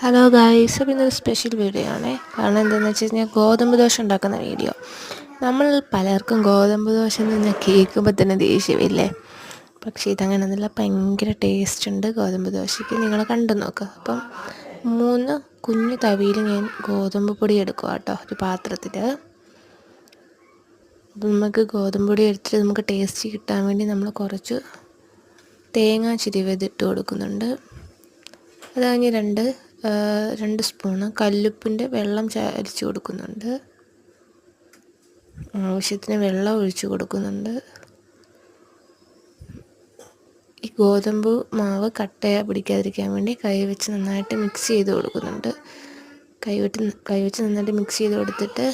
Hello guys, അപ്പോൾ ഇന്നൊരു special video ആണേ. കാരണം എന്താണെന്ന് വെച്ച് കഴിഞ്ഞാൽ ഗോതമ്പ് ദോശ ഉണ്ടാക്കുന്ന വീഡിയോ. നമ്മൾ പലർക്കും ഗോതമ്പ് ദോശ എന്ന് പറഞ്ഞാൽ കേൾക്കുമ്പോൾ തന്നെ ദേഷ്യമില്ലേ? പക്ഷേ ഇതങ്ങനെയൊന്നുമില്ല, ഭയങ്കര ടേസ്റ്റ് ഉണ്ട് ഗോതമ്പ് ദോശയ്ക്ക്. നിങ്ങൾ കണ്ടു നോക്കുക. അപ്പം 3 കുഞ്ഞു തവിയിൽ ഞാൻ ഗോതമ്പ് പൊടി എടുക്കുക കേട്ടോ, ഒരു പാത്രത്തിൽ. അപ്പം നമുക്ക് ഗോതമ്പ് പൊടി എടുത്തിട്ട് നമുക്ക് ടേസ്റ്റ് കിട്ടാൻ വേണ്ടി നമ്മൾ കുറച്ച് തേങ്ങ ചിരവിയത് കൊടുക്കുന്നുണ്ട്. അത് കഴിഞ്ഞ് 2 സ്പൂണ് കല്ലുപ്പിൻ്റെ വെള്ളം അരിച്ച് കൊടുക്കുന്നുണ്ട്. ആവശ്യത്തിന് വെള്ളം ഒഴിച്ച് കൊടുക്കുന്നുണ്ട്. ഈ ഗോതമ്പ് മാവ് കട്ട പിടിക്കാതിരിക്കാൻ വേണ്ടി കൈ വെച്ച് നന്നായിട്ട് മിക്സ് ചെയ്ത് കൊടുക്കുന്നുണ്ട്. കൈ വെച്ച് നന്നായിട്ട് മിക്സ് ചെയ്ത് കൊടുത്തിട്ട്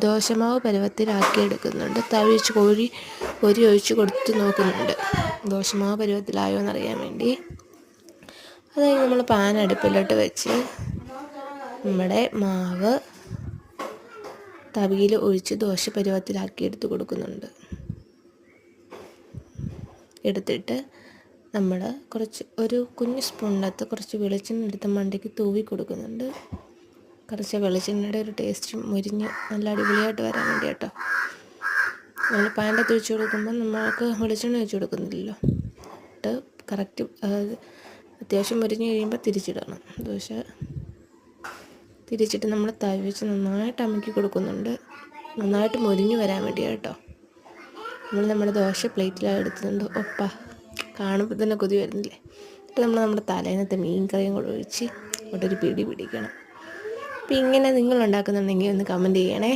ദോശമാവ് പരുവത്തിലാക്കി എടുക്കുന്നുണ്ട്. തവി വെച്ച് കോരി ഒഴിച്ച് കൊടുത്ത് നോക്കുന്നുണ്ട് ദോശമാവ് പരുവത്തിലായോ എന്നറിയാൻ വേണ്ടി. അത് കഴിഞ്ഞ് നമ്മൾ പാൻ അടുപ്പിലോട്ട് വെച്ച് നമ്മുടെ മാവ് തവിയിൽ ഒഴിച്ച് ദോശ പരുവത്തിലാക്കി കൊടുക്കുന്നുണ്ട്. എടുത്തിട്ട് നമ്മൾ ഒരു കുഞ്ഞു സ്പൂണിനകത്ത് കുറച്ച് വെളിച്ചെണ്ണ എടുത്ത് മണ്ടയ്ക്ക് തൂവി കൊടുക്കുന്നുണ്ട്. കുറച്ച് വെളിച്ചെണ്ണയുടെ ഒരു ടേസ്റ്റ് മുരിഞ്ഞ് നല്ല അടിപൊളിയായിട്ട് വരാൻ വേണ്ടി കേട്ടോ. നമ്മൾ പാൻ്റെ അകത്ത് ഒഴിച്ച് കൊടുക്കുമ്പോൾ നമ്മൾക്ക് വെളിച്ചെണ്ണ ഒഴിച്ച് കൊടുക്കുന്നില്ലല്ലോ. കറക്റ്റ് അത്യാവശ്യം മുരിഞ്ഞ് കഴിയുമ്പോൾ തിരിച്ചിടണം. ദോശ തിരിച്ചിട്ട് നമ്മൾ തവി വെച്ച് നന്നായിട്ട് അമുക്കി കൊടുക്കുന്നുണ്ട്, നന്നായിട്ട് മുരിഞ്ഞ് വരാൻ വേണ്ടി കേട്ടോ. നമ്മുടെ ദോശ പ്ലേറ്റിലാണ് എടുത്തിട്ടുണ്ട്. കാണുമ്പോൾ തന്നെ കൊതി വരുന്നില്ലേ? എന്നിട്ട് നമ്മുടെ തലേന്നത്തെ മീൻ കറിയും കൂടെ ഒഴിച്ച് ഒരു പിടി പിടിക്കണം. അപ്പോൾ ഇങ്ങനെ നിങ്ങൾ ഉണ്ടാക്കുന്നുണ്ടെങ്കിൽ ഒന്ന് കമൻറ്റ് ചെയ്യണേ.